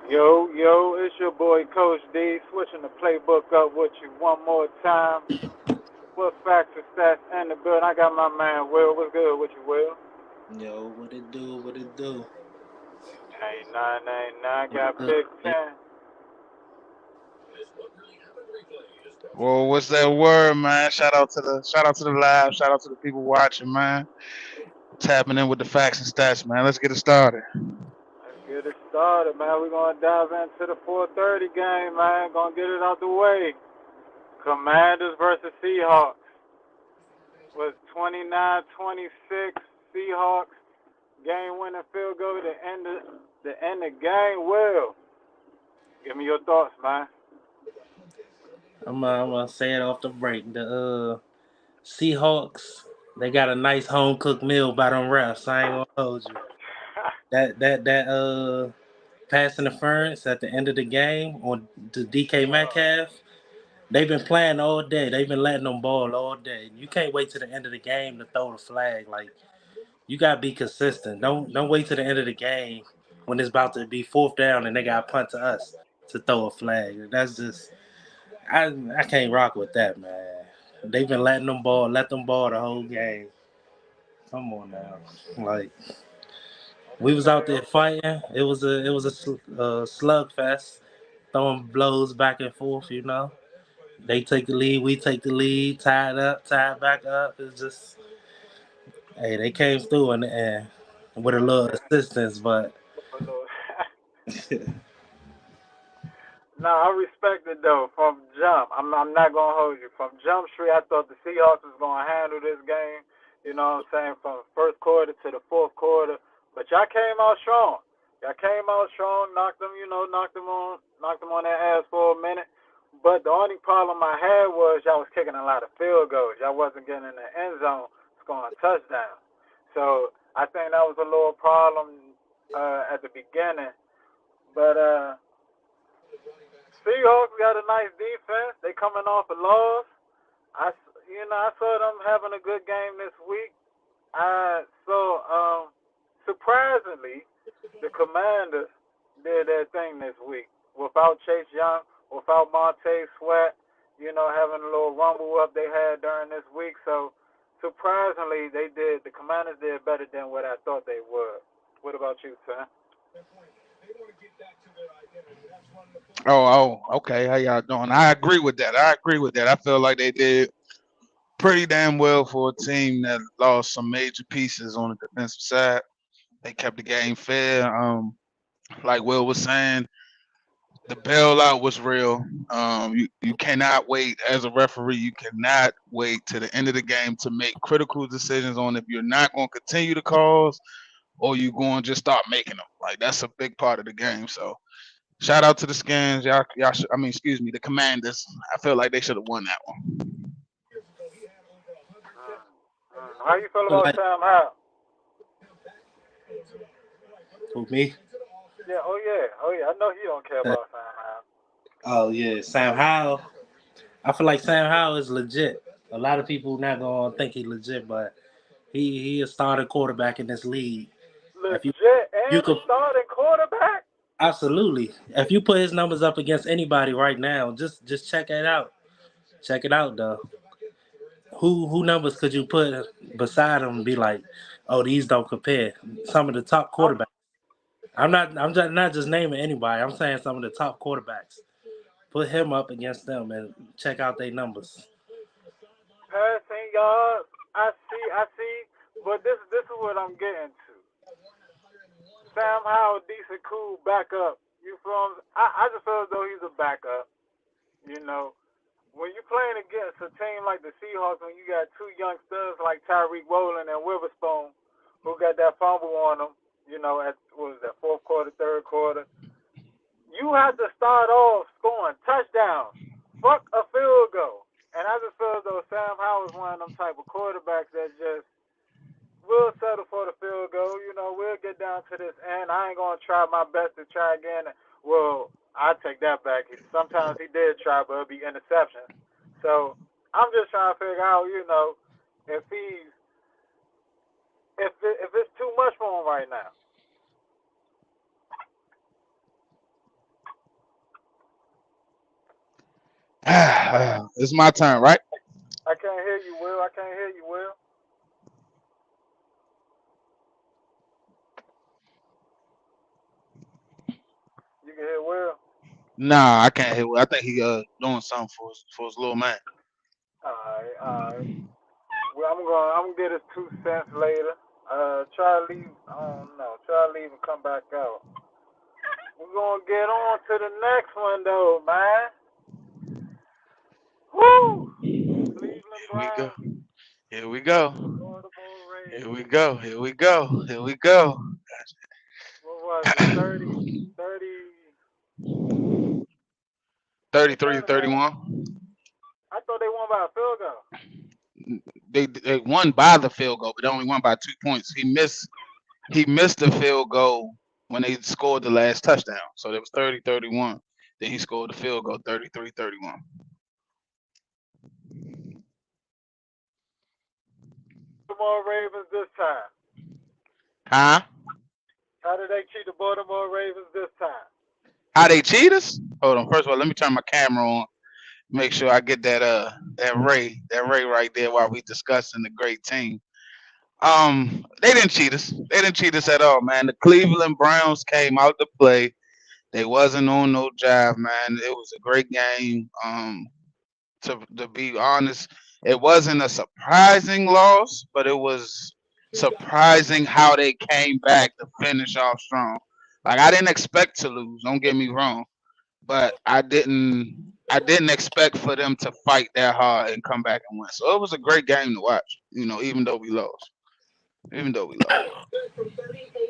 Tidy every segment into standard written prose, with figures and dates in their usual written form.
Yo, it's your boy Coach D, switching the playbook up with you one more time. What facts and stats in the building? I got my man Will. What's good with you, Will? Yo, what it do? What it do? Ain't nine. What's Got up? Big Yeah. Ten. Well, what's that word, man? Shout out to the live. Shout out to the people watching, man. Tapping in with the facts and stats, man. Let's get it started. Let's get it started, man. We're gonna dive into the 4:30 game, man. Gonna get it out the way. Commanders versus Seahawks was 29-26. Seahawks game-winning field goal to end the game. Will, give me your thoughts, man. I'm gonna say it off the break. The Seahawks, they got a nice home cooked meal by them refs. I ain't gonna hold you. That pass interference at the end of the game on the DK Metcalf. They've been playing all day. They've been letting them ball all day. You can't wait to the end of the game to throw the flag. Like you gotta be consistent. Don't wait to the end of the game when it's about to be fourth down and they got to punt to us to throw a flag. That's just I can't rock with that, man. They've been let them ball the whole game. Come on now, like we was out Okay, there fighting. It was a slugfest, throwing blows back and forth. You know, they take the lead, we take the lead, tied up, tied back up. It's just hey, they came through and with a little okay. assistance, but No, I respect it though. From jump, I'm not gonna hold you. From jump street, I thought the Seahawks was gonna handle this game. You know what I'm saying? From first quarter to the fourth quarter, but y'all came out strong. Y'all came out strong, knocked them on their ass for a minute. But the only problem I had was y'all was kicking a lot of field goals. Y'all wasn't getting in the end zone, scoring touchdowns. So I think that was a little problem at the beginning. But Seahawks got a nice defense. They coming off a loss. I saw them having a good game this week. I saw, surprisingly, the Commanders did their thing this week without Chase Young, without Montez Sweat. Having a little rumble up they had during this week. So surprisingly, the Commanders did better than what I thought they would. What about you, Sam? Okay. How y'all doing? I agree with that. I feel like they did pretty damn well for a team that lost some major pieces on the defensive side. They kept the game fair. Like Will was saying, the bailout was real. You cannot wait as a referee. You cannot wait to the end of the game to make critical decisions on if you're not going to continue the calls or you going to just start making them. Like that's a big part of the game. So shout out to the Skins. Excuse me, the Commanders. I feel like they should have won that one. How you feel about like Sam Howell? for me. Yeah, oh yeah. I know he don't care Uh, about Sam Howell. oh yeah, Sam Howell. I feel like Sam Howell is legit. A lot of people not gonna think he legit, but he a starting quarterback in this league. If Legit you and a could starting quarterback. absolutely, if you put his numbers up against anybody right now, just check it out. Check it out though. Who numbers could you put beside him and be like, oh, these don't compare? Some of the top I'm quarterbacks. I'm not just naming anybody. I'm saying some of the top quarterbacks. Put him up against them and check out their numbers. passing yards. I see. But this is what I'm getting to. Sam Howell, decent, cool backup. You feel me? I just feel as though he's a backup. You know, when you're playing against a team like the Seahawks, when you got two youngsters like Tyreek Woolen and Witherspoon, who got that fumble on them, at what was that fourth quarter, third quarter, you have to start off scoring touchdowns. Fuck a field goal. And I just feel as though Sam Howell is one of them type of quarterbacks that just will settle for the field goal. We'll get down to this end. I ain't gonna try my best to try again. Well, I take that back. Sometimes he did try, but it'll be interceptions. So I'm just trying to figure out, if he's if it's too much for him right now. It's my turn, right? I can't hear you, Will. I can't hear you, Will. You can hear Will. Nah, I can't hear. I think he doing something for his little man. All right, all right. Well, I'm gonna get his 2 cents later. Try to leave. I don't know. Try to leave and come back out. We're gonna get on to the next one though, man. Woo! Cleveland Here we go. Browns, Here we go. Baltimore Here we Ravens. go. Here we go. Here we go. What was it? 30. 33 to What was it? 31. I thought they won by a field goal. They won by the field goal, but they only won by 2 points. He missed the field goal when they scored the last touchdown. So it was 30-31. Then he scored the field goal 33-31. Baltimore Ravens this time. Huh? How did they cheat the Baltimore Ravens this time? How they cheat us? Hold on. First of all, let me turn my camera on. Make sure I get that Ray right there while we discussing the great team. They didn't cheat us. They didn't cheat us at all, man. The Cleveland Browns came out to play. They wasn't on no jive, man. It was a great game. To be honest, it wasn't a surprising loss, but it was surprising how they came back to finish off strong. Like I didn't expect to lose. Don't get me wrong, but I didn't expect for them to fight that hard and come back and win. So it was a great game to watch. Even though we lost. Even though we lost.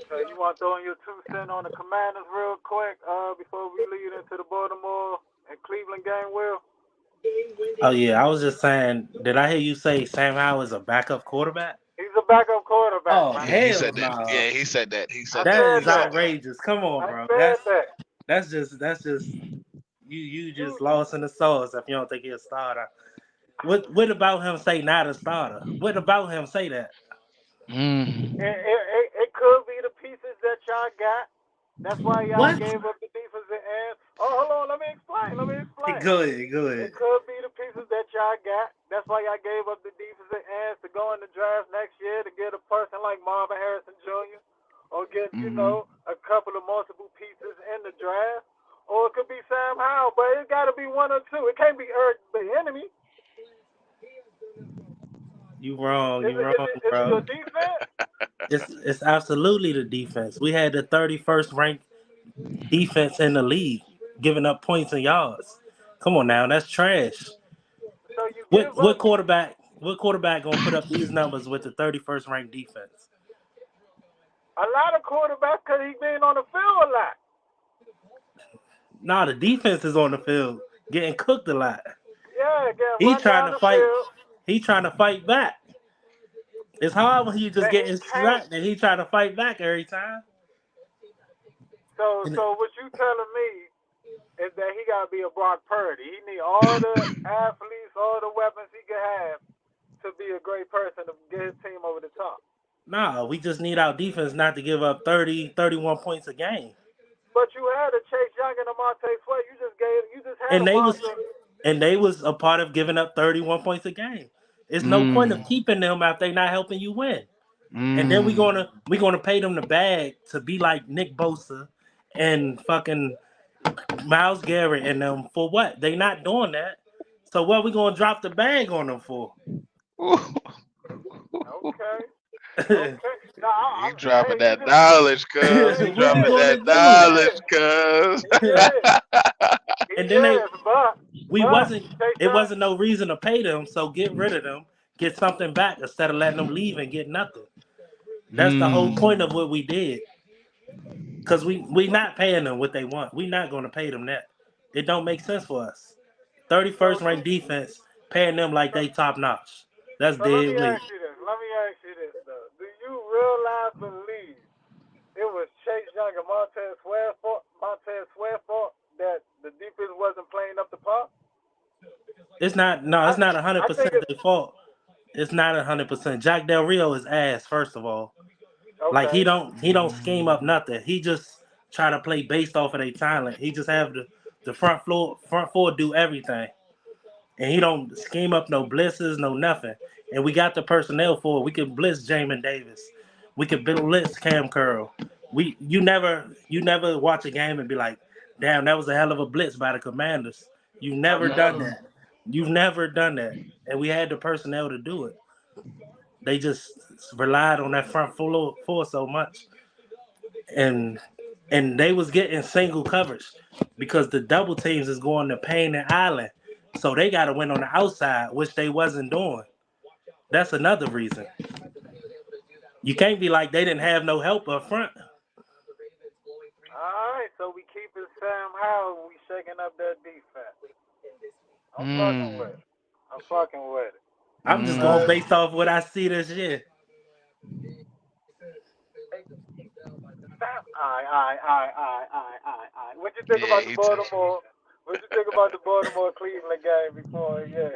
So you want to throw in your 2 cents on the Commanders real quick before we lead into the Baltimore and Cleveland game, Will? Oh yeah, I was just saying. Did I hear you say Sam Howell is a backup quarterback? He's a backup quarterback, Oh man. Yeah, he hell said that. no, Yeah, he said that. He I said that that. said He is said that. that. outrageous. Come on, I bro. said that. That's just you You, just lost in the sauce if you don't think he's a starter. What about him say not a starter? What about him say that? Mm. it could be the pieces that y'all got. That's why y'all What? gave up the defensive end. Oh, hold on. Let me explain. Let me explain. Go ahead, go It ahead. could be the pieces that y'all got. That's why y'all gave up the defensive ends to go in the draft next year to get a person like Marvin Harrison Jr. or get, Mm-hmm. a couple of multiple pieces in the draft. Or it could be Sam Howell, but it got to be one or two. It can't be Eric the enemy. You wrong, Is you it, is wrong, it, is it bro. your defense? It's absolutely the defense. We had the 31st ranked defense in the league, giving up points and yards. Come on now, that's trash. So you What give what up quarterback what quarterback gonna put up these numbers with the 31st ranked defense? a lot of quarterbacks because he's been on the field a lot. Nah, the defense is on the field getting cooked a lot. Yeah, get He run trying down to the fight. field. He trying to fight back. It's hard when you just That he getting can't. slapped and he trying to fight back every time. So, And so what you telling me is that he got to be a Brock Purdy. He need all the athletes, all the weapons he can have to be a great person to get his team over the top. nah, we just need our defense not to give up 30, 31 points a game. But you had a Chase Young and a Monte Sweat. You just had And a they was monster. and they was a part of giving up 31 points a game. It's no point of Mm. keeping them if they not helping you win. And then we Mm. gonna we gonna pay them the bag to be like Nick Bosa and fucking Miles Garrett and them for what? They not doing that. So what we gonna drop the bag on them for? Okay, what okay. Now, You hey, dropping you that just, knowledge, cuz. yeah, You he we dropping is. gonna that He do? knowledge, is. cuz. He is. He And then is. we But wasn't Chase it Young. wasn't no reason to pay them, so get rid of them, get something back instead of letting them leave and get nothing. That's the whole point of Mm. what we did. Cause we not paying them what they want. We not gonna pay them that. It don't make sense for us. So 31st do. ranked defense paying them like So, they top notch. That's so let dead me weight. ask you this. Let me ask you this though. Do you realize, believe it was Chase Young and Montez Sweat fault that the defense wasn't playing up the pop? It's not no, I it's not 100% I think it's their fault. It's not 100%. Jack Del Rio is ass, first of all. Like okay. he don't scheme up nothing. He just try to play based off of their talent. He just have the front four do everything. and he don't scheme up no blitzes, no nothing. And we got the personnel for it. We can blitz Jamin Davis. We could blitz Cam Curl. You never watch a game and be like, damn, that was a hell of a blitz by the Commanders. You've never Never done ever. Mm-mm. that. You've never done that. And we had the personnel to do it. They just relied on that front four so much. And they was getting single coverage because the double teams is going to Payne and Island. So they got to win on the outside, which they wasn't doing. That's another reason. You can't be like they didn't have no help up front. All right, so we keeping Sam Howell. We shaking up that defense. I'm fucking Mm. with it. I'm fucking with it. I'm just going Mm. based off what I see this year. Sam, all right. What you think Yeah, about the he took. Baltimore? What you think about the Baltimore Cleveland game before? Yeah,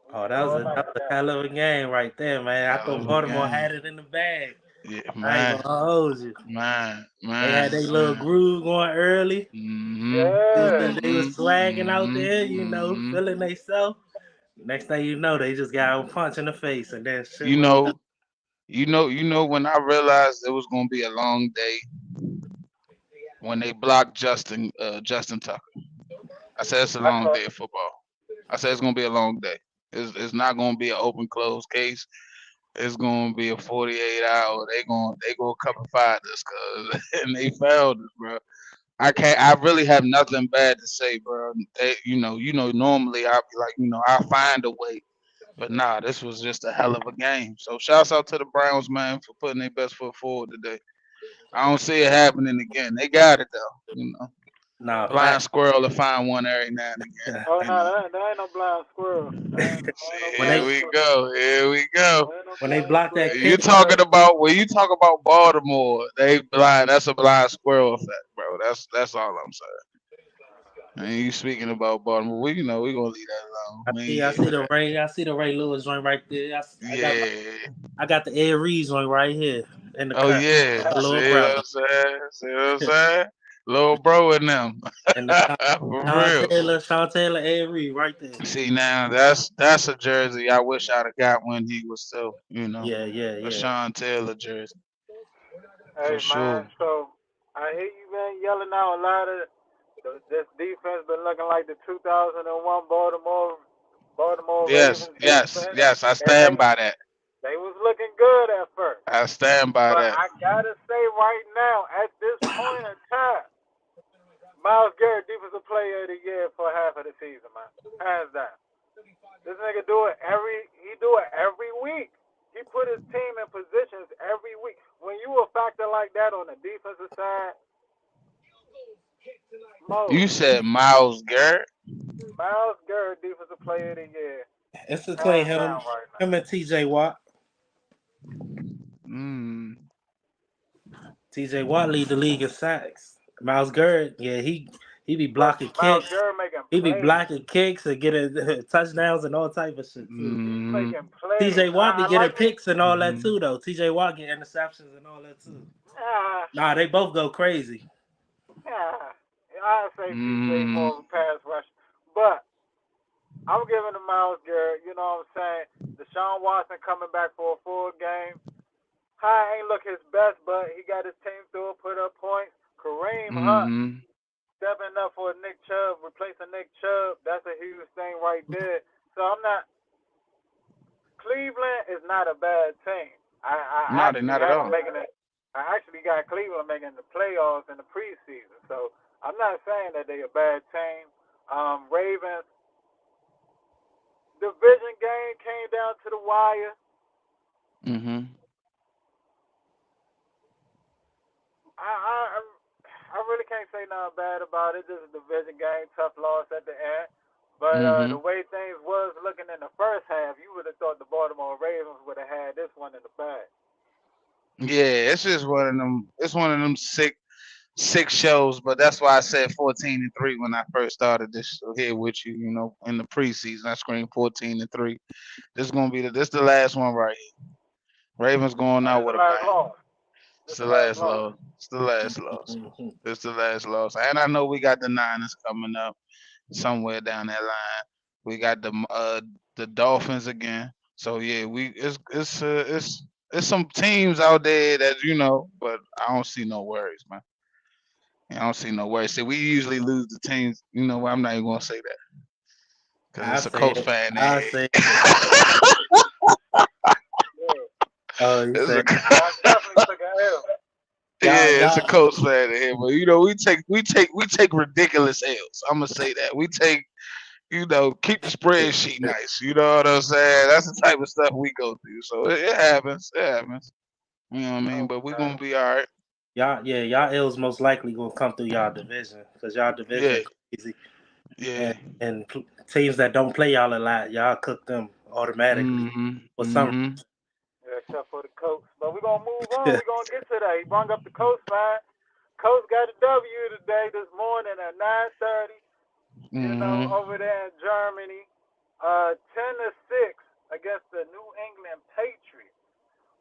we Oh, was that was all a night that for was a that. hell of a game right there, man. I Hell thought of a Baltimore game. had it in the bag. Yeah, I ain't man, gonna hold you. man, They had man, their little man. groove going early. Mm-hmm. Yeah. They was Mm-hmm. swagging out Mm-hmm. there, Mm-hmm. feeling themselves. Next thing you know, they just got a punch in the face, and then shit You went know, when I realized it was gonna be a long day when they blocked Justin Tucker. I said it's a I long thought day of football. I said it's gonna be a long day. It's not gonna be an open close case. It's gonna be a 48 hour. They gonna cover find us, cause and they failed us, bro. I can't. I really have nothing bad to say, bro. Normally I'll be like, I'll find a way, but nah, this was just a hell of a game. So shouts out to the Browns, man, for putting their best foot forward today. I don't see it happening again. They got it though. nah Blind fact. squirrel to find one every now and oh no, again. that ain't no blind squirrel. That ain't no See, when here blind they we squirrel. go. Here we go. That ain't no when they blind blocked that squirrel. You kick, talking about when you talk about Baltimore, they blind. That's a blind squirrel effect, bro. That's all I'm saying. And you speaking about Baltimore, we gonna leave that alone. I We ain't see I here see for the that. Ray I see the Ray Lewis joint right there. Yeah. I got the Ed Reed joint right here in the Oh cut. yeah. The little See what brother I'm saying? See what I'm saying? Little bro in them. and the For real. Sean Taylor, Ed Reed right there. See now, that's a jersey I wish I'd have got when he was still, Yeah, yeah, a yeah. Sean Taylor jersey for Hey man, sure. so I hear you man yelling out a lot of this defense been looking like the 2001 Baltimore Yes, Ravens yes, defense, yes. I and stand by that. they was looking good at first. I stand by But that. I gotta say right now, at this point in time, Miles Garrett defensive player of the year for half of the season, man. Hands down. This nigga do it every week. He put his team in positions every week. When you a factor like that on the defensive side, You Mo, said Miles Garrett. Miles Garrett defensive player of the year, It's between hands him down right now. him and TJ Watt. Mm. TJ Watt lead the league in sacks. Miles Garrett, yeah, he be But blocking Miles kicks. Garrett making He be plays. blocking kicks and getting touchdowns and all type of shit too. He's Mm. making plays. TJ Watt be I getting like it. picks and all that Mm. too though. TJ Watt get interceptions and all that too. Ah, Nah, they both go crazy. yeah. I say TJ Mm. more of a pass rush, but I'm giving to Miles Garrett. You know what I'm saying? Deshaun Watson coming back for a full game. High ain't look his best, but he got his team through, put up points. Kareem Hunt Mm. stepping up for Nick Chubb, replacing Nick Chubb. That's a huge thing right there. So I'm not. Cleveland is not a bad team. I No, they're actually not at have them all. making it. I actually got Cleveland making the playoffs in the preseason. So I'm not saying that they a bad team. Ravens division game came down to the wire. Mhm. I I really can't say nothing bad about it. This is a division game, tough loss at the end. But the Mhm. way things was looking in the first half, you would have thought the Baltimore Ravens would have had this one in the bag. Yeah, it's just one of them. It's one of them six shows, but that's why I said 14-3 when I first started this here with you. In the preseason, I screamed 14-3. This the last one right here. Ravens going Oh, out this is with the a last bang. loss. It's This is the the last last loss. loss. It's the last loss. Mhm. It's the last loss. And I know we got the Niners coming up somewhere down that line. We got the Dolphins again. So yeah, it's some teams out there that but I don't see no worries, man. I don't see no worries. See, we usually lose the teams. You know what? I'm not even gonna say that because I it's a say Colts it. fan in I here. say, Yeah, oh, you It's a said y'all definitely took a L. y'all, Yeah, it's a y'all. Colts fan in here, but we take ridiculous L's. I'm gonna say that we take keep the spreadsheet nice. You know what I'm saying? That's the type of stuff we go through. So it happens. It happens. You know what I mean? But we're Okay. gonna be all right. Y'all L's most likely gonna come through y'all division because y'all Yeah, division crazy, yeah. and teams that don't play y'all a lot, y'all cook them automatically Mhm. for some. Mhm. Yeah, except for the coach. But we're going to move on. We're going to get to that. He brought up the coach, man. Coach got a W today this morning at 9:30, Mhm. over there in Germany. 10-6 against the New England Patriots.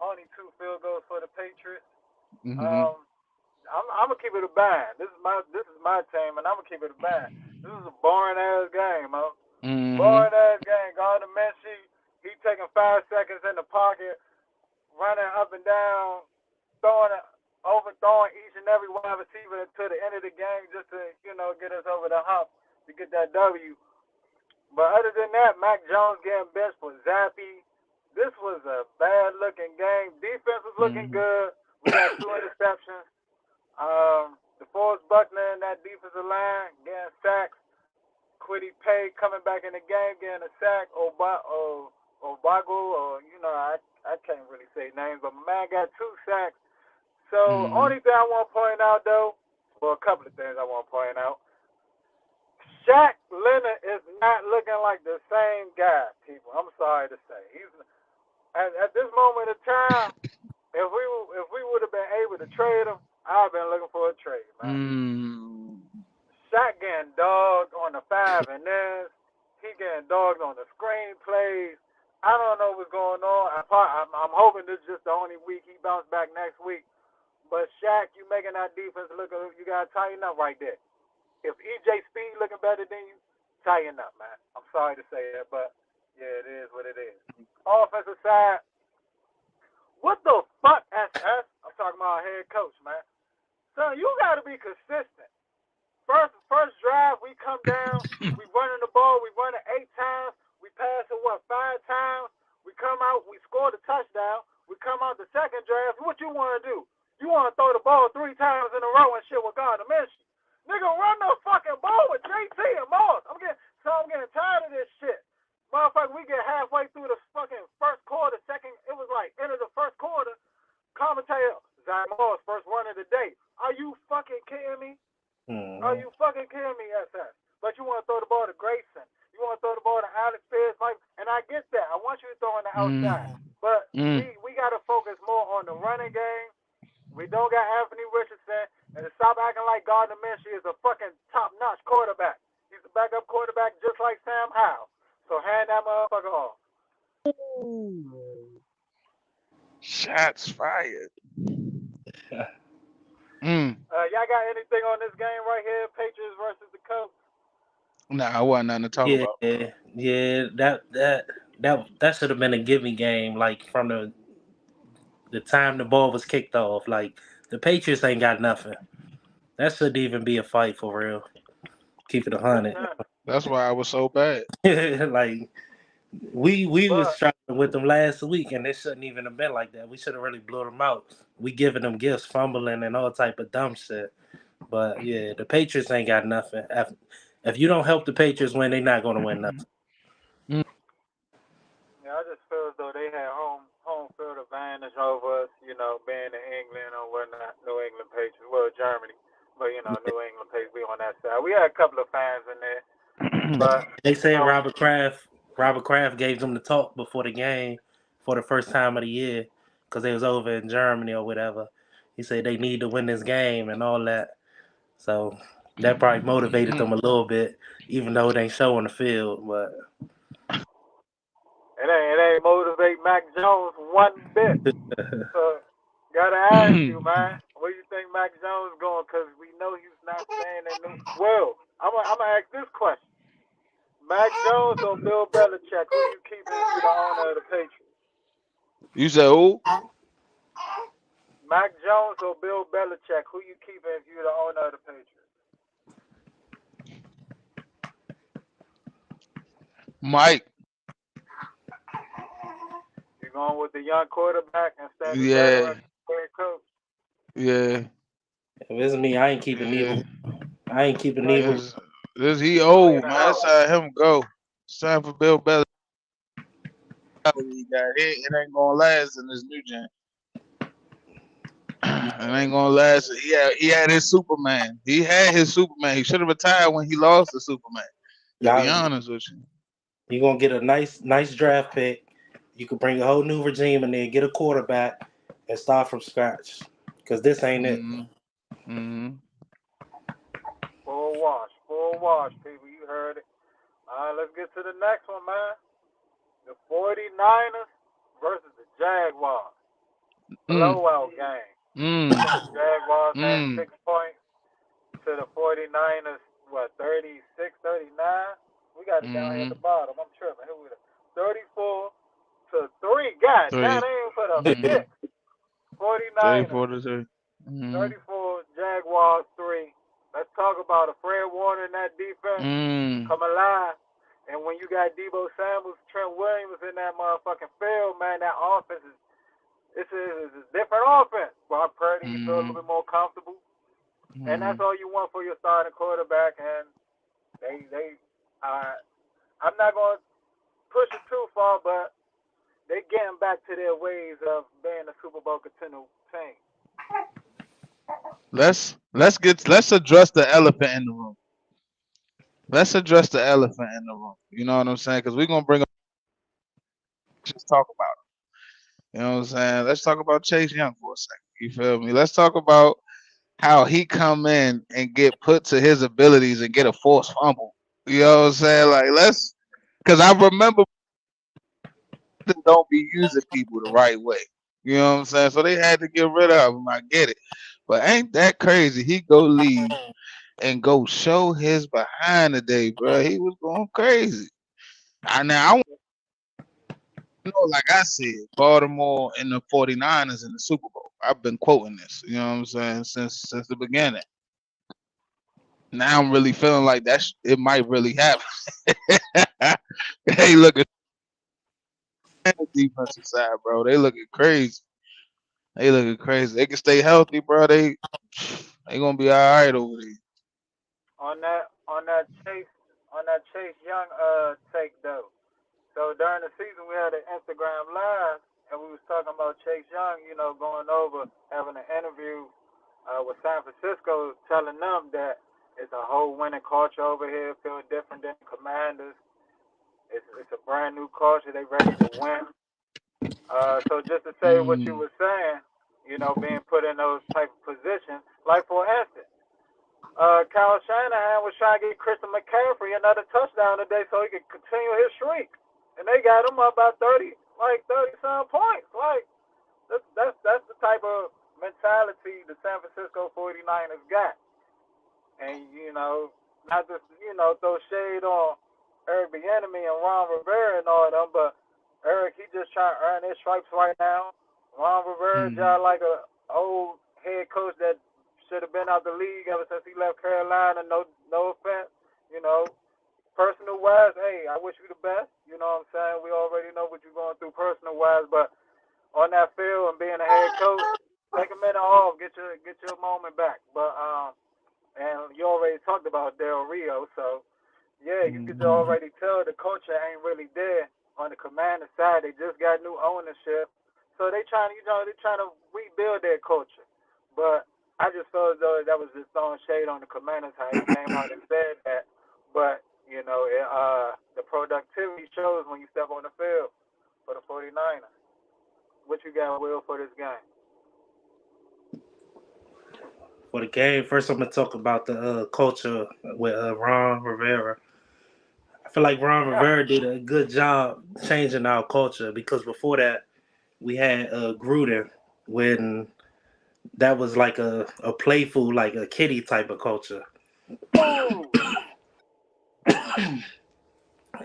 Only 2 field goals for the Patriots. Mhm. Um, I'm gonna keep it a band. This is my team, and I'm gonna keep it a band. This is a boring ass game, man. Mhm. Boring ass game. Gardner Minshew, he taking 5 seconds in the pocket, running up and down, overthrowing each and every wide receiver to the end of the game just to get us over the hump to get that W. But other than that, Mac Jones getting benched for Zappy. This was a bad looking game. Defense was looking Mhm. good. We got 2 interceptions. DeForest Buckner and that defensive line getting sacks. Quiddy Pay coming back in the game getting a sack. Obago, or I can't really say names, but my man got 2 sacks. So Mhm. only thing I want to point out though, well, a couple of things I want to point out. Shaq Leonard is not looking like the same guy, people. I'm sorry to say. He's at this moment of time, if we would have been able to trade him, I've been looking for a trade, man. Mhm. Shaq getting dogged on the 5 and ins. He getting dogged on the screenplays. I don't know what's going on. I'm hoping this is just the only week. He bounced back next week. But Shaq, you making that defense look. You gotta tighten up right there. If EJ Speed looking better than you, tighten up, man. I'm sorry to say that, but yeah, it is what it is. Offensive side, what the fuck, SS? I'm talking about our head coach, man. Son, you gotta be consistent. First drive, we come down, we running the ball, we run it 8 times, we pass it 5 times, we come out, we score the touchdown, we come out the second drive. What you want to do? You want to throw the ball 3 times in a row and shit with Gardner Minshew? Nigga, run the fucking ball with JT and Moss. I'm getting tired of this shit. Motherfucker, we get halfway through the fucking first quarter, it was like end of the first quarter. Commentator, Zach Moss, first run of the day. Are you fucking kidding me? Are Mhm. you fucking kidding me, SS? But you want to throw the ball to Grayson. You want to throw the ball to Alex Pierce, Mike, and I get that. I want you to throw on the outside. Mhm. But Mhm. we got to focus more on the running game. We don't got Anthony Richardson, and to stop acting like Gardner Minshew is a fucking top-notch quarterback. He's a backup quarterback just like Sam Howell. So hand that motherfucker off. Shots fired. Mm. Y'all got anything on this game right here? Patriots versus the Colts. Nah, I wasn't nothing to talk Yeah, about. yeah. That should have been a gimme game. Like from the time the ball was kicked off. Like the Patriots ain't got nothing. That shouldn't even be a fight for real. Keep it 100. That's why I was so bad. Like we was But struggling with them last week, and it shouldn't even have been like that. We should have really blew them out. We giving them gifts, fumbling, and all type of dumb shit. But yeah, the Patriots ain't got nothing. If you don't help the Patriots win, they're not gonna win nothing. Mm. yeah, I just feel as though they had home field advantage over us, being in England or whatnot, New England Patriots, well, Germany, but New England Patriots, we on that side. We had a couple of fans in there, but They said Robert Kraft gave them the talk before the game for the first time of the year because they was over in Germany or whatever. He said they need to win this game and all that. So that probably motivated them a little bit, even though it ain't show on the field. But it ain't motivate Mac Jones one bit. So gotta ask you, man, where you think Mac Jones going? Because we know he's not staying in New. Well, I'm gonna ask this question. Mac Jones or Bill Belichick? Who you keeping if you're the owner of the Patriots? You said who? Mac Jones or Bill Belichick? Who you keeping if you're the owner of the Patriots? Mike. You're going with the young quarterback instead of the Yeah. veteran head coach? Yeah. If it's me, I ain't keeping Yeah. neither. I ain't keeping No, neither. This he you clean old, the man. It's house. time him go. It's time for Bill Belichick. He got hit. It ain't gonna last in this new gen. It ain't gonna last. He had his Superman. He had his Superman. He should have retired when he lost the Superman. To be Y'all, honest with you. you gonna get a nice draft pick. You could bring a whole new regime in there, get a quarterback, and start from scratch. Cause this ain't it. Mm-hmm. Mm-hmm. Full wash, people. You heard it. All right, let's get to the next one, man. The 49ers versus the Jaguars. Mm. Blowout game. Mm. Jaguars had Mm. 6 points to the 49ers, what, 36, 39? We got it down here at Mm-hmm. the bottom. I'm tripping. Here we go. 34 to 3. God damn, 3. they ain't put up Mm-hmm. 6. 49ers, 34 to 3. Mm-hmm. 34, Jaguars 3. Let's talk about a Fred Warner in that defense. Mm. Come alive. And when you got Debo Samuels, Trent Williams in that motherfucking field, man, that offense is it's a different offense. Brock Purdy, you feel a little Mm-hmm. bit more comfortable. And Mm-hmm. that's all you want for your starting quarterback. And I'm not going to push it too far, but they getting back to their ways of being a Super Bowl contender team. Let's address the elephant in the room. Let's address the elephant in the room. You know what I'm saying? Because we're gonna bring up just talk about it. You know what I'm saying? Let's talk about Chase Young for a second. You feel me? Let's talk about how he come in and get put to his abilities and get a forced fumble. You know what I'm saying? Like because I remember they don't be using people the right way. You know what I'm saying? So they had to get rid of him. I get it, but ain't that crazy? He go leave and go show his behind today, bro. He was going crazy. I know, like I said, Baltimore and the 49ers in the Super Bowl. I've been quoting this, you know what I'm saying, since the beginning. Now I'm really feeling like it might really happen. Hey, look at the defensive side, bro. They looking crazy. They looking crazy. They can stay healthy, bro. They gonna be all right over there. On that Chase Young take though. So during the season we had an Instagram live and we was talking about Chase Young, going over having an interview with San Francisco, telling them that it's a whole winning culture over here, feel different than Commanders. It's a brand new culture. They ready to win. So just to say what you Mm, were saying, being put in those type of positions, like for instance, Kyle Shanahan was trying to get Christian McCaffrey another touchdown today so he could continue his streak, and they got him up by 30 some points. Like that's the type of mentality the San Francisco 49ers got. And not just throw shade on Eric Bieniemy and Ron Rivera and all them, but Eric he just trying to earn his stripes right now. Ron Rivera mm, just like a old head coach that should have been out the league ever since he left Carolina. No offense, you know. Personal wise, hey, I wish you the best. You know what I'm saying? We already know what you're going through personal wise, but on that field and being a head coach, take a minute off, get your moment back. But and you already talked about Del Rio, so yeah, you could mm, already tell the culture ain't really there on the Commander side. They just got new ownership, so they're trying to rebuild their culture. But I just felt as though that was just throwing shade on the Commanders how he came out and said that. But the productivity shows when you step on the field for the 49ers. What you got, Will, for this game? For the game, first I'm gonna talk about the culture with Ron Rivera. I feel like Ron Rivera did a good job changing our culture because before that we had Gruden when that was like a playful, like a kiddie type of culture. Ooh,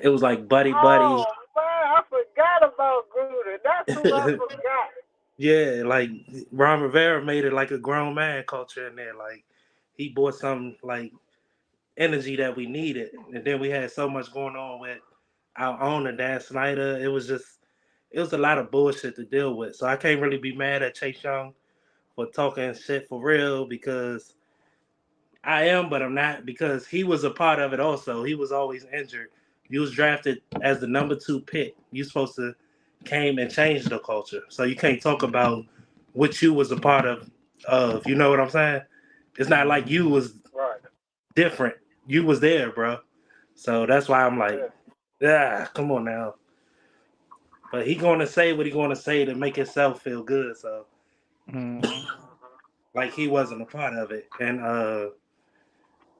It was like buddy buddy. Oh man, I forgot about Gruden. That's who I forgot. Yeah, like Ron Rivera made it like a grown man culture in there. Like he brought some like energy that we needed, and then we had so much going on with our owner Dan Snyder. It was a lot of bullshit to deal with. So I can't really be mad at Chase Young for talking shit for real because I am, but I'm not because he was a part of it also. He was always injured. You was drafted as the number 2 pick. You supposed to came and change the culture. So you can't talk about what you was a part of. You know what I'm saying? It's not like you was Right. different. You was there, bro. So that's why I'm like, Yeah. yeah, come on now. But he gonna say what he gonna say to make himself feel good. So Mm-hmm. like he wasn't a part of it. And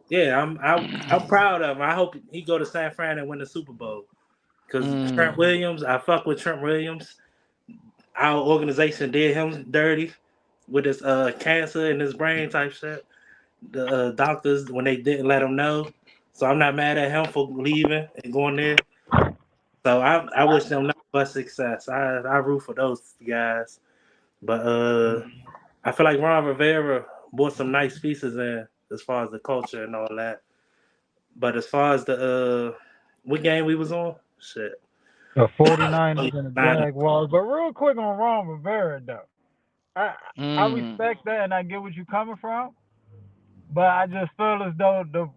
yeah, I'm proud of him. I hope he go to San Fran and win the Super Bowl. Cause Trent Mm. Williams, I fuck with Trent Williams. Our organization did him dirty with his cancer in his brain type shit. The doctors when they didn't let him know. So I'm not mad at him for leaving and going there. So I wish them nothing but success. I root for those guys. But I feel like Ron Rivera brought some nice pieces in as far as the culture and all that. But as far as the what game we was on, shit. The Oh, 49ers and the Niners. Jaguars. But real quick on Ron Rivera though. I I Mm. respect that and I get what you're coming from, but I just feel as though the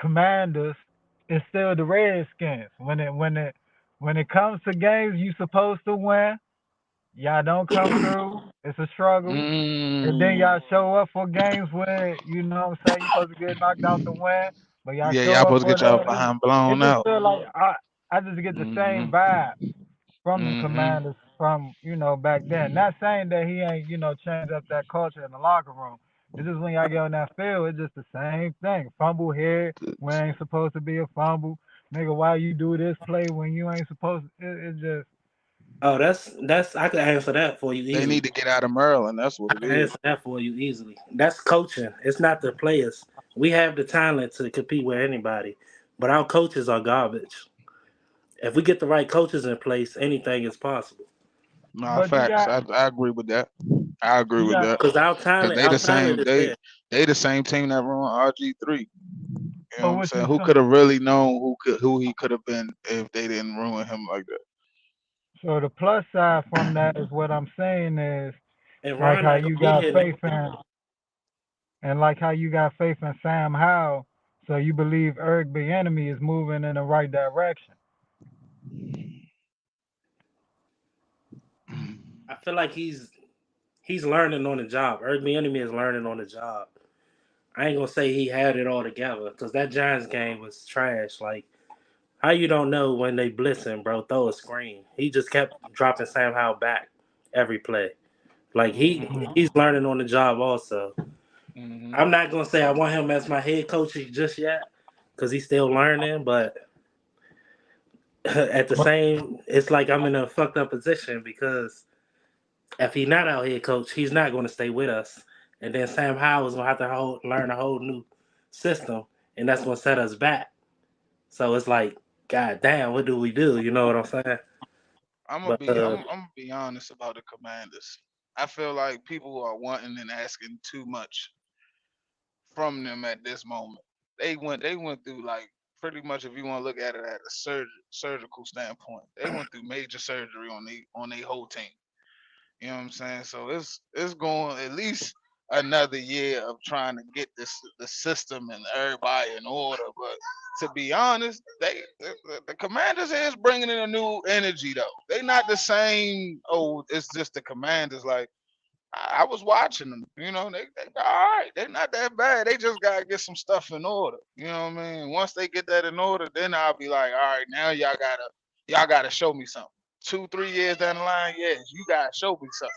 Commanders is still the Redskins. When it comes to games you supposed to win, y'all don't come through. It's a struggle. And then Mm. y'all show up for games where, you know what I'm saying, you're supposed to get knocked out to win, but y'all Yeah, y'all show up supposed to for get y'all that. behind It blown just out. feel like I just get the Mm-hmm. same vibe from the Mm-hmm. Commanders from, back then. Not saying that he ain't, changed up that culture in the locker room. It's just when y'all get on that field, it's just the same thing. Fumble here when ain't supposed to be a fumble. Nigga, why you do this play when you ain't supposed to? It's just. Oh, that's I can answer that for you They easily. need to get out of Maryland. That's what I it can is. answer that for you easily. That's coaching. It's not the players. We have the talent to compete with anybody, but our coaches are garbage. If we get the right coaches in place, anything is possible. Nah, But you facts. got, I agree with that. I agree you with got. that. Because Cause our talent is there. they the same team that run RG3. You know So what I'm what saying? you Who saying? could have really known who he could have been if they didn't ruin him like that? So the plus side from that is what I'm saying is And like Ron how not gonna you be got here next faith year. in and like how you got faith in Sam Howell. So you believe Eric Bieniemy is moving in the right direction. I feel like he's learning on the job. Eric Bieniemy is learning on the job. I ain't gonna say he had it all together because that Giants game was trash. Like how you don't know when they blitzing, bro? Throw a screen. He just kept dropping Sam Howell back every play. Like Mm-hmm. he's learning on the job also. Mm-hmm. I'm not gonna say I want him as my head coach just yet because he's still learning. But at the But same, it's like I'm in a fucked up position because if he's not our head coach, he's not going to stay with us. And then Sam Howell is going to have to learn a whole new system, and that's going to set us back. So it's like, God damn, what do we do? You know what I'm saying? But I'm gonna be honest about the Commanders. I feel like people are wanting and asking too much from them at this moment. They went through like pretty much if you want to look at it at a surgical standpoint, they went through major surgery on their whole team. You know what I'm saying? So it's going at least another year of trying to get the system and everybody in order. But to be honest, the Commanders is bringing in a new energy though. They not the same. Oh, it's just the Commanders. Like I was watching them. You know, they all right. They're not that bad. They just gotta get some stuff in order. You know what I mean? Once they get that in order, then I'll be like, all right, now y'all gotta show me something. 2, 3 years down the line, yes, you gotta show me something.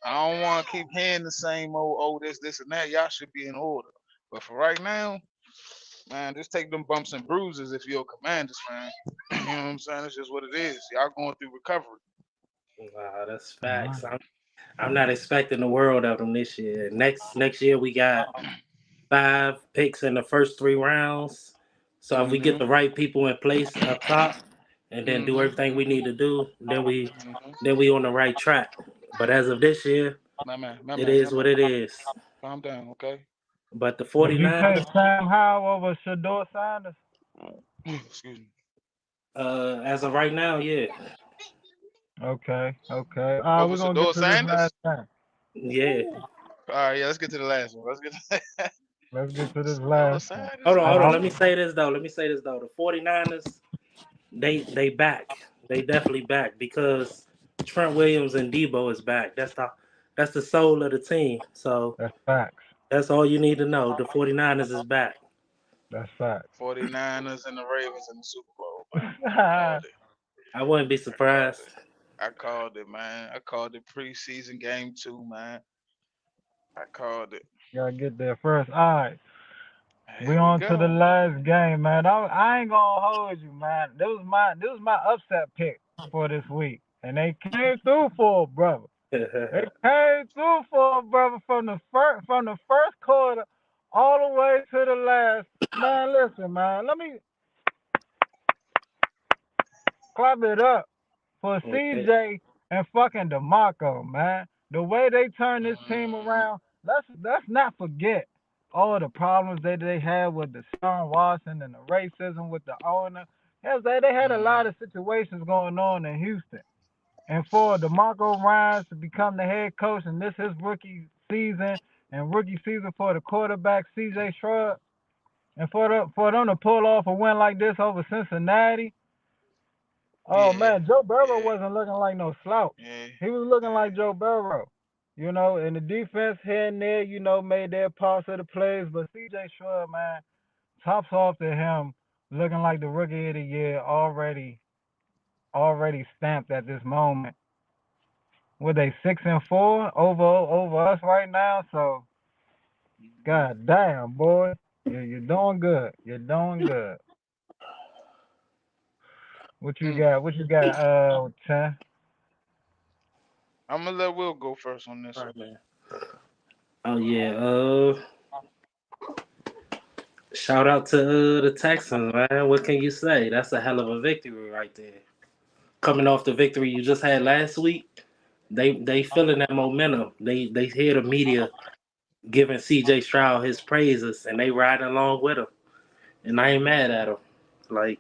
I don't want to keep hearing the same old, oh, this, and that. Y'all should be in order. But for right now, man, just take them bumps and bruises if you're a Commanders fan. You know what I'm saying? It's just what it is. Y'all going through recovery. wow, that's uh, facts. I'm not expecting the world of them this year. Next year we got 5 picks in the first 3 rounds. So if we get the right people in place up top, and then do Mm-hmm. everything we need to do, Mm-hmm. then we on the right track. But as of this year, My it man, my is man. what it is. Calm down, okay? But the Would you take 49ers, Sam Howell over Shador Sanders? Excuse me. as of right now, yeah. Okay, okay. Over We're gonna get Shador to this Sanders? last game. Yeah. All right, yeah, let's get to the last one. Let's get to Let's get to this Shador last one. Hold Sanders, on, I, hold on. I, Let me man. say this though. Let me say this though. The 49ers, they back. They definitely back because Trent Williams and Debo is back. That's the soul of the team. So that's facts. that's all you need to know. The 49ers is back. That's facts. 49ers and the Ravens in the Super Bowl, man. I Gotta called it. I wouldn't be I called surprised. it. I called it, man. I called it preseason game 2, man. I called it. get there first. All right, we Here we on to the go. last game, man. I ain't gonna hold you, man. This was my upset pick for this week, and they came through for it, brother. They came through for it, brother, from the first quarter all the way to the last. Man, listen, man. Let me clap it up for Okay. CJ and fucking DeMarco, man. The way they turned this team Mhm. around, let's not forget all the problems that they had with the Sean Watson and the racism with the owner. Yes, they had a lot Mhm. of situations going on in Houston. And for DeMarco Ryans to become the head coach and this his rookie season and rookie season for the quarterback CJ Stroud, and for them to pull off a win like this over Cincinnati, oh Yeah. man, Joe Burrow Yeah. wasn't looking like no slouch. Yeah. He was looking Yeah. like Joe Burrow. And the defense here and there, made their parts of the plays, but CJ Stroud, man, tops off to him looking like the rookie of the year already stamped at this moment. Were they 6-4 over us right now? So Mhm. god damn boy. You're doing good. You're doing good. What you Mm. got? What you got, Chen? I'm gonna let Will go first on this All one. right, man. Oh yeah. Shout out to the Texans, man. What can you say? That's a hell of a victory right there. Coming off the victory you just had last week, they feeling that momentum. They hear the media giving CJ Stroud his praises, and they riding along with him. And I ain't mad at them. Like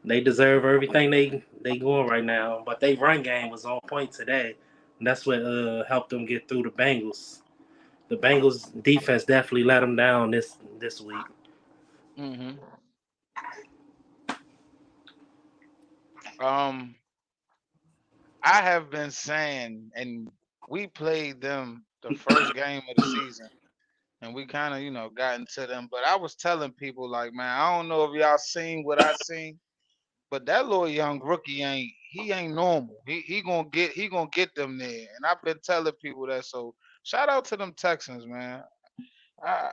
they deserve everything they going right now. But they run game was on point today. And that's what helped them get through the Bengals. The Bengals defense definitely let them down this week. Mhm. Um, I have been saying, and we played them the first game of the season, and we kind of, got into them. But I was telling people, like, man, I don't know if y'all seen what I seen, but that little young rookie ain't normal. He gonna get them there, and I've been telling people that. So shout out to them Texans, man. I,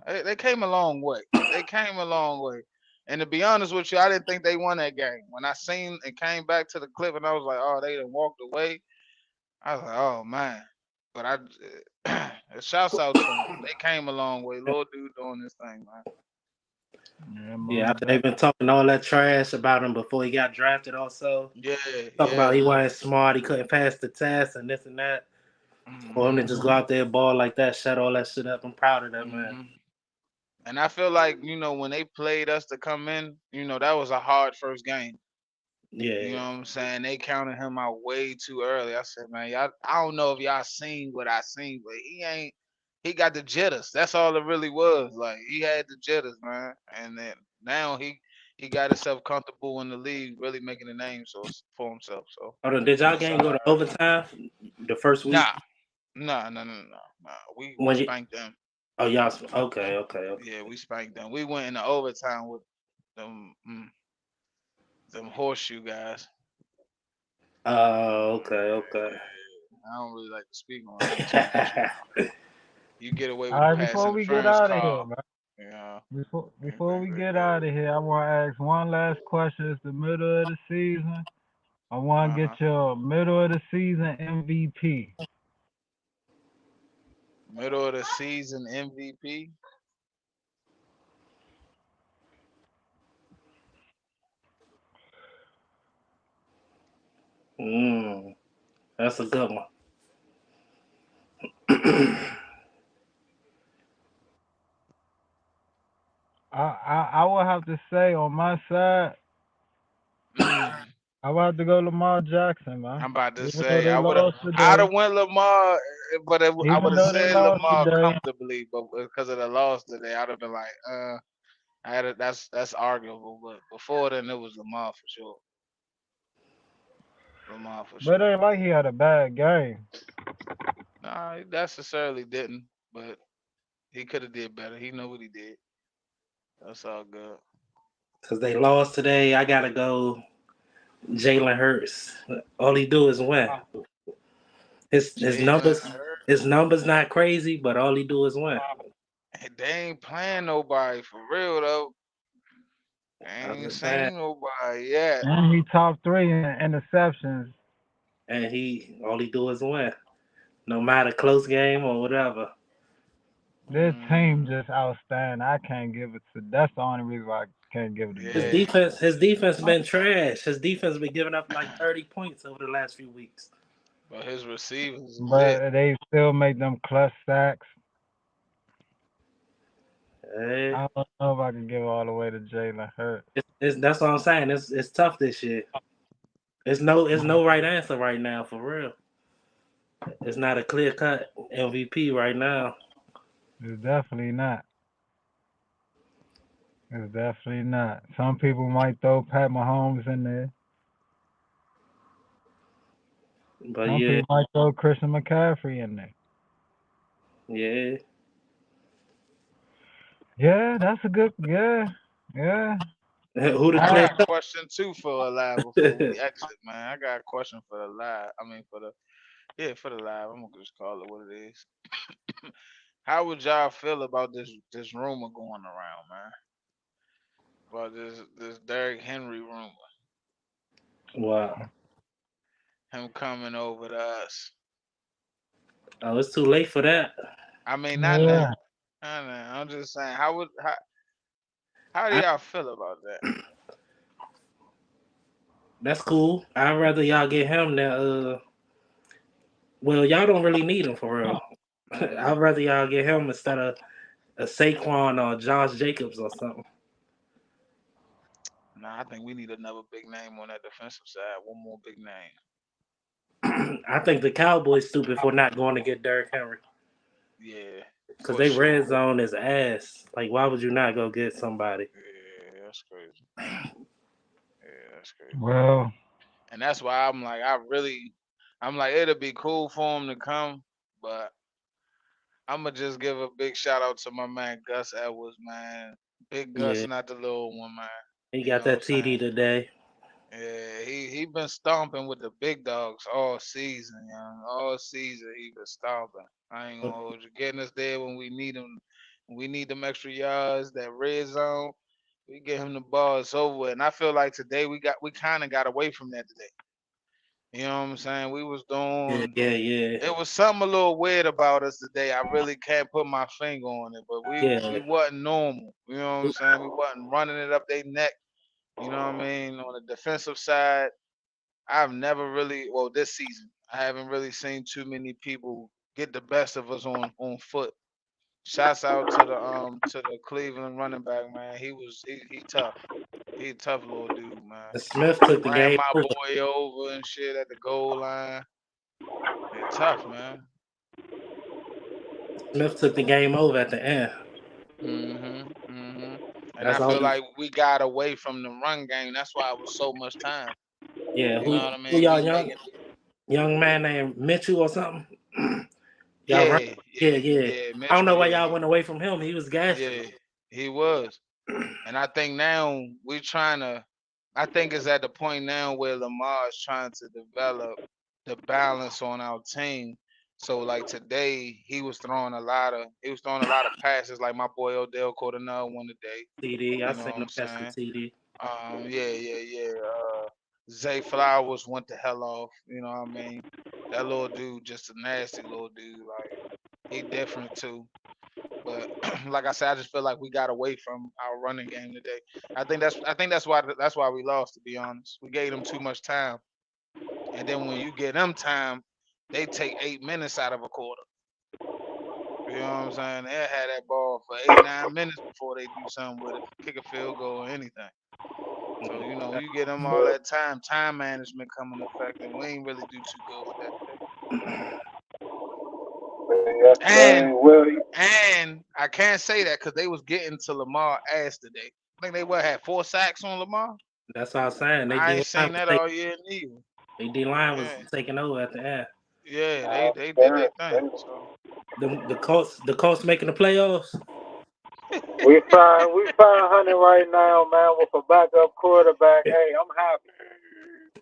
they came a long way. They came a long way. And to be honest with you, I didn't think they won that game. When I seen it came back to the clip, and I was like, oh, they done walked away. I was like, oh man. But shouts out to them. They came a long way. Little dude doing this thing, man. Yeah, Yeah, most after they've been definitely. talking all that trash about him before he got drafted, also Yeah, talk about yeah. he wasn't smart, he couldn't pass the test, and this and that. For him to Hmm. just go out there and ball like that, shut all that shit up. I'm proud of that man. Hmm. And I feel like, when they played us to come in, that was a hard first game. You know Yeah. what I'm saying? They counted him out way too early. I said, man, y'all, I don't know if y'all seen what I seen, but he got the jitters. That's all it really was. Like he had the jitters, man. And then now he got himself comfortable in the league, really making a name for himself. So Hold on, did y'all that's game all go to right. overtime the first week? Nah, nah, no, no, no, no. Nah. We When you spanked them. oh y'all okay, okay, okay. Yeah, we spanked them. We went into overtime with them horseshoe guys. Okay, okay. I don't really like to speak on them too much, but you get away All with a right, pass before we get interference out of here, call. man. Yeah, Before anything we great get good. out of here, I want to ask one last question. It's the middle of the season. I want Uh to get huh. your middle of the season MVP. Middle of the season MVP. Mm, that's a good one. I would have to say on my side, Mm, I would have to go Lamar Jackson, man. I'm about to Even though say they I'd lost have today, went Lamar, but I would even have though they said lost Lamar today, comfortably, but because of the loss today, I'd have been like, that's arguable. But before then, it was Lamar for sure. Lamar for but it sure. ain't like he had a bad game. Nah, he necessarily didn't, but he could have did better. He know what he did. That's all good. Cause they lost today. I gotta go. Jalen Hurts. All he do is win. His Jalen numbers Hurts. his numbers not crazy, but all he do is win. They ain't playing nobody for real though. They I'm ain't just saying. seen nobody yet. And he top three in interceptions. And he all he do is win. No matter close game or whatever. This team Mm, just outstanding. I can't give it to. That's the only reason why I can't give it to His yeah, Jalen. defense his defense been trash. His defense been giving up like 30 points over the last few weeks. but his receivers is it. But they still make them clutch sacks. Eh, I don't know if I can give it all the way to Jalen Hurts. that's what I'm saying. It's tough this year. It's no right answer right now for real. It's not a clear cut MVP right now. It's definitely not. It's definitely not. Some people might throw Pat Mahomes in there. But Some yeah, people might throw Christian McCaffrey in there. yeah. Yeah, that's a good. Yeah, yeah. Who the I clear I, got a question too for a live before we cut? exit, man. I got a question for the live. I mean for the for the live. I'm gonna just call it what it is. How would y'all feel about this rumor going around, man? About this Derrick Henry rumor, Wow. him coming over to us. Oh, it's too late for that. I mean, not now. yeah. Not now. I'm just saying, how do I, y'all feel about that? that's cool. I'd rather y'all get him than well, y'all don't really need him for real. Mm, I'd rather y'all get him instead of a Saquon or Josh Jacobs or something. nah, I think we need another big name on that defensive side. One more big name. I think the Cowboys stupid for not going to get Derrick Henry Yeah, because for they red sure. zone is ass. Like, why would you not go get somebody? Yeah, that's crazy. Yeah, that's crazy. Well, And that's why I'm like, it'll be cool for him to come, but I'm gonna just give a big shout out to my man Gus Edwards, man. Big Gus, Yeah, not the little one, man. he You got know what I'm that TD saying? today. Yeah, he been stomping with the big dogs all season, young. All season he been stomping. I ain't gonna hold you. Getting us there when we need him. When we need them extra yards, that red zone. We get him the ball, it's over with. And I feel like today we kind of got away from that today. You know what I'm saying? We was Yeah, doing. yeah, yeah, It was something a little weird about us today. I really can't put my finger on it, but we yeah. wasn't normal. You know what I'm saying? We wasn't running it up their neck. You know what I mean? On the defensive side, I've never really, well, this season, I haven't really seen too many people get the best of us on foot. Shouts out to the Cleveland running back, man. He tough. He a tough little dude, man. And Smith took the Ran game my over. boy over and shit at the goal line. Yeah, tough, man. Smith took the game over at the end. Mhm. And I That's all. feel like we got away from the run game. That's why it was so much time. Yeah, You know what I who mean? y'all We making young man named Mitchell or something? Y'all run? yeah, Yeah, yeah, yeah. yeah, I don't Mitchell, know why yeah, y'all went away from him. He was gashing yeah, them. he was. And I think now we trying to. I think it's at the point now where Lamar is trying to develop the balance on our team. So like today, he was throwing a lot of passes. Like my boy Odell caught another one today. TD, I You know seen what him I'm catch the saying? TD. Yeah. Zay Flowers went the hell off. You know what I mean? That little dude, just a nasty little dude. Like he different too. But like I said, I just feel like we got away from our running game today. I think that's why we lost. To be honest, we gave them too much time. And then when you get them time, they take 8 minutes out of a quarter. You know what I'm saying? They'll have that ball for 8, 9 minutes before they do something with it, kick a field goal or anything. So, you get them all that time management come into effect, and we ain't really do too good with that today. Yes, And man. Well, and I can't say that because they was getting to Lamar ass today. I think they had 4 sacks on Lamar. That's what I'm saying. They I D ain't seen that all year neither. They D line was Yeah, taking over at the end. yeah, they did their thing. So The Colts making the playoffs. we find Hunter right now, man, with a backup quarterback. Hey, I'm happy.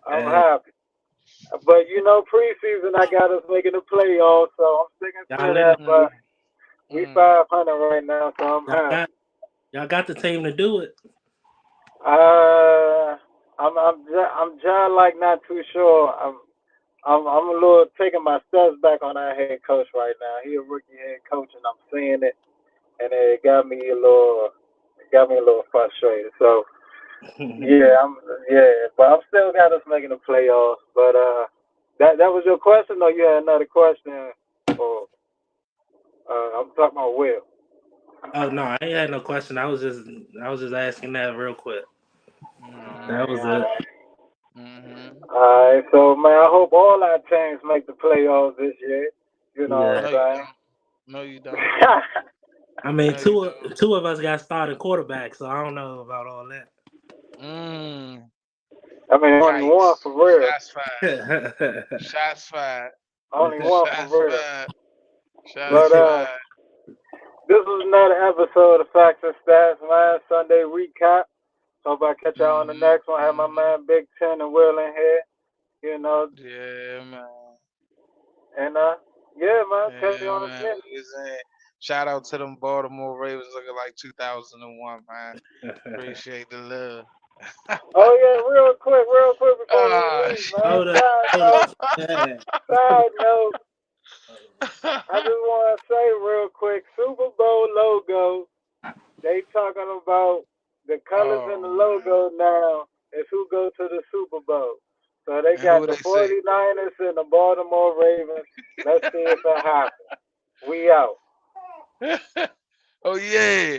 I'm happy. But preseason I got us making the playoffs, so I'm sticking to that. But we 500 right now, so I'm happy. Y'all got the team to do it. I'm just like not too sure. I'm a little taking my steps back on our head coach right now. He a rookie head coach, and I'm seeing it, and it got me a little frustrated. So but I'm still got us making the playoffs. But that was your question, or you had another question? Or I'm talking about Will. Oh no, I ain't had no question. I was just asking that real quick. That was it. All right, so man, I hope all our teams make the playoffs this year. You know what I'm saying? No, you don't. I mean, two of us got starting quarterbacks, so I don't know about all that. I mean, only one for real. Shots fired. Only one Shots for real. fired. But this was another episode of Facts and Stats, man. Sunday recap. Hope I catch y'all on the next one. Have my man Big Ten and Will in here. Yeah, man. And catch you on the next. Shout out to them Baltimore Ravens looking like 2001, man. Appreciate the love. Oh yeah, real quick before we leave, man. Side note. I just want to say real quick, Super Bowl logo. They talking about the colors in the logo now is who go to the Super Bowl. So they got the 49ers and the Baltimore Ravens. Let's see if it happens. We out. Oh yeah.